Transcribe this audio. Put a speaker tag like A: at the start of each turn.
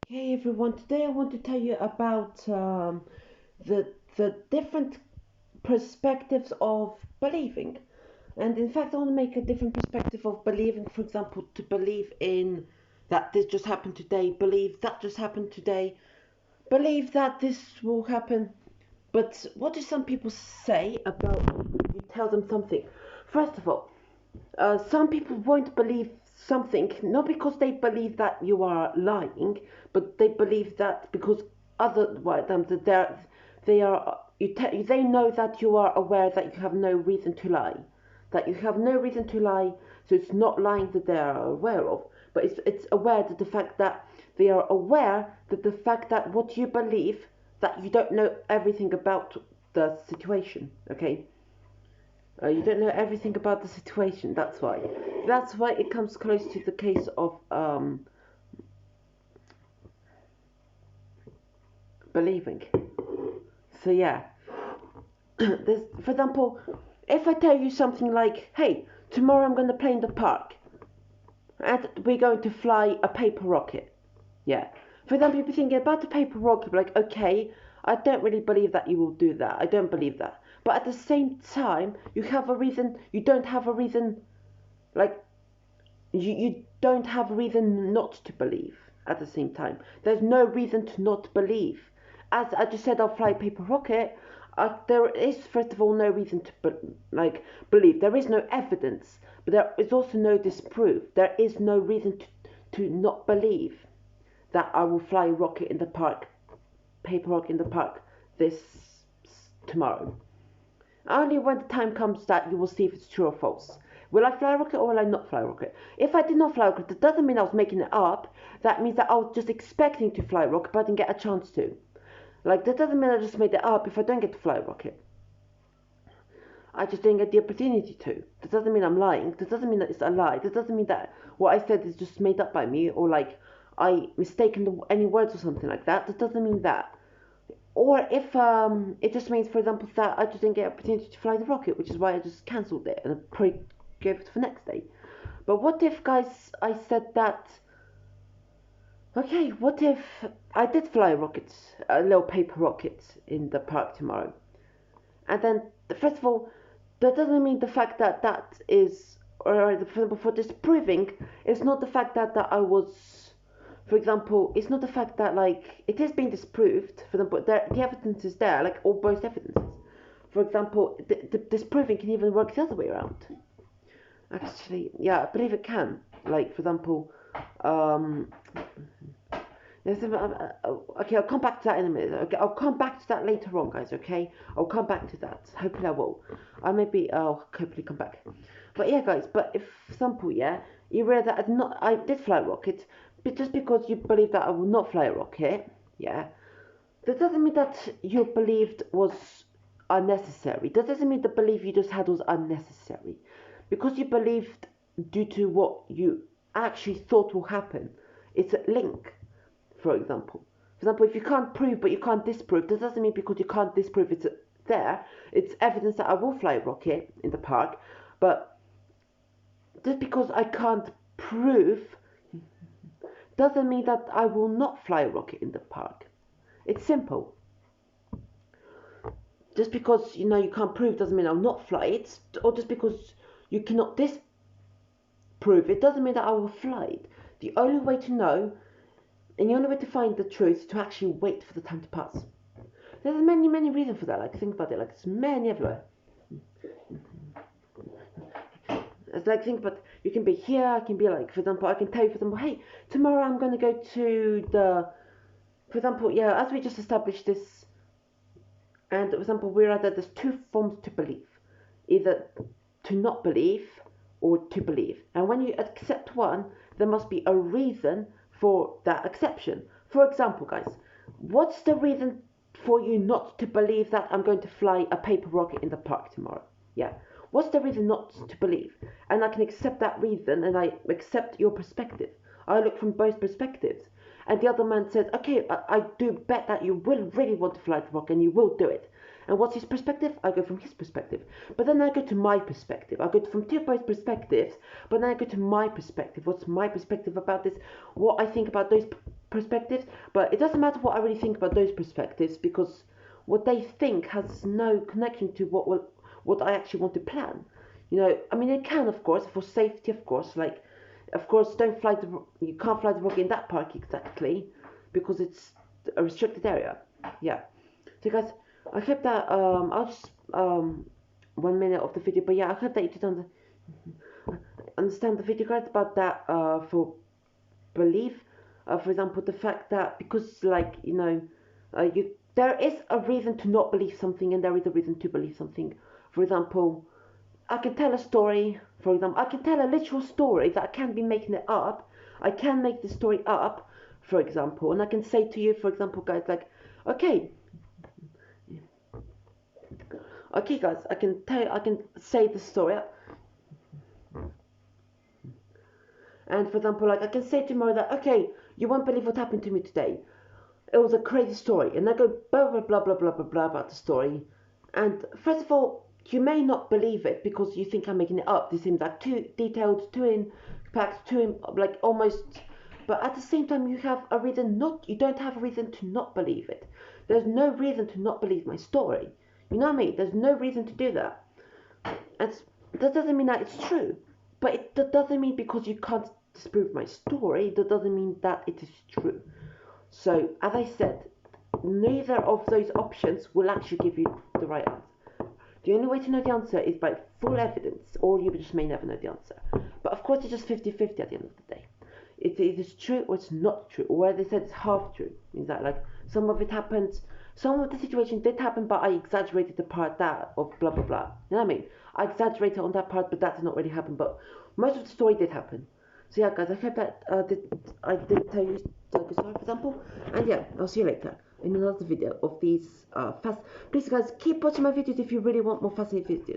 A: Hey everyone, today I want to tell you about the different perspectives of believing. And in fact, I want to make a different perspective of believing. For example, to believe in that this just happened today, believe that just happened today, believe that this will happen. But what do some people say about you tell them something? First of all, some people won't believe something not because they believe that you are lying, but they believe that because otherwise they are they know that you are aware that you have no reason to lie, that you have no reason to lie. So it's not lying that they are aware of, but it's aware that the fact that they are aware that the fact that what you believe that you don't know everything about the situation. Okay, you don't know everything about the situation. That's why. That's why it comes close to the case of believing. So yeah, there's, for example, if I tell you something like, "Hey, tomorrow I'm going to play in the park, and we're going to fly a paper rocket." Yeah. For example, you'll be thinking about the paper rocket, like, okay, I don't really believe that you will do that. I don't believe that. But at the same time, you have a reason. You don't have a reason, like you don't have reason not to believe at the same time. There's no reason to not believe. As I just said, I'll fly a paper rocket. There is, first of all, no reason to believe. There is no evidence, but there is also no disprove. There is no reason to not believe that I will fly a rocket in the park, paper rocket in the park, this tomorrow. Only when the time comes that you will see if it's true or false. Will I fly a rocket or will I not fly a rocket? If I did not fly a rocket, that doesn't mean I was making it up. That means that I was just expecting to fly a rocket, but I didn't get a chance to. Like, that doesn't mean I just made it up if I don't get to fly a rocket. I just didn't get the opportunity to. That doesn't mean I'm lying. That doesn't mean that it's a lie. That doesn't mean that what I said is just made up by me or like I mistaken any words or something like that. That doesn't mean that. Or if it just means, for example, that I just didn't get an opportunity to fly the rocket, which is why I just cancelled it and I probably gave it for next day. But what if, guys, I said that, okay, what if I did fly a rocket, a little paper rocket in the park tomorrow? And then, first of all, that doesn't mean the fact that that is, or for disproving, it's not the fact that I was, for example, it's not the fact that like it is being disproved. For example, the evidence is there, like all both evidences. For example, the disproving can even work the other way around. Actually, yeah, I believe it can. Like for example, um, okay, I'll come back to that in a minute. Okay, I'll come back to that later on, guys. Okay, I'll come back to that. Hopefully, I will. I'll hopefully come back. But yeah, guys. But if for example, yeah, you read that I did fly a rocket, but just because you believe that I will not fly a rocket, yeah, that doesn't mean that you believed was unnecessary. That doesn't mean the belief you just had was unnecessary, because you believed due to what you actually thought will happen. It's a link, for example. For example, if you can't prove but you can't disprove, that doesn't mean because you can't disprove it's there. It's evidence that I will fly a rocket in the park, but just because I can't prove doesn't mean that I will not fly a rocket in the park. It's simple. Just because you can't prove doesn't mean I'll not fly it, or just because you cannot disprove it doesn't mean that I will fly it. The only way to know and the only way to find the truth is to actually wait for the time to pass. There's many, many reasons for that. Like, think about it. Like, there's many everywhere. It's like, think about, you can be here, I can be like, for example, I can tell you, for example, hey, tomorrow I'm going to go to for example, yeah, as we just established this, and for example, we read that there's two forms to believe. Either to not believe or to believe. And when you accept one, there must be a reason for that exception. For example, guys, what's the reason for you not to believe that I'm going to fly a paper rocket in the park tomorrow? Yeah. What's the reason not to believe? And I can accept that reason and I accept your perspective. I look from both perspectives. And the other man says, okay, I do bet that you will really want to fly the rocket and you will do it. And what's his perspective? I go from his perspective. But then I go to my perspective. I go from two both perspectives, but then I go to my perspective. What's my perspective about this? What I think about those perspectives, but it doesn't matter what I really think about those perspectives, because what they think has no connection to what I actually want to plan. I mean, it can, of course, for safety, of course, like, of course, you can't fly the rocket in that park exactly, because it's a restricted area. Yeah. So guys, I hope that I'll just 1 minute of the video, but yeah, I hope that you did understand the video, guys, about that for belief. For example, the fact that, because, like, there is a reason to not believe something, and there is a reason to believe something. For example, I can tell a story. For example, I can tell a literal story that I can't be making it up. I can make the story up, for example, and I can say to you, for example, guys, like, okay, guys, I can say the story. And for example, like, I can say tomorrow that, okay, you won't believe what happened to me today. It was a crazy story, and I go blah blah blah blah blah blah blah about the story. And first of all, you may not believe it because you think I'm making it up. This seems like too detailed, too in packed, like, almost. But at the same time, you don't have a reason to not believe it. There's no reason to not believe my story. You know what I mean? There's no reason to do that. And that doesn't mean that it's true. But that doesn't mean because you can't disprove my story, that doesn't mean that it is true. So, as I said, neither of those options will actually give you the right answer. The only way to know the answer is by full evidence, or you just may never know the answer. But of course, it's just 50-50 at the end of the day. It's either true or it's not true, or where they said it's half true. Means that, like, some of it happened, some of the situation did happen, but I exaggerated the part that of blah blah blah. You know what I mean? I exaggerated on that part, but that did not really happen. But most of the story did happen. So yeah, guys, I hope that I did tell you the story, for example. And yeah, I'll see you later in another video of these fast. Please, guys, keep watching my videos if you really want more fascinating videos.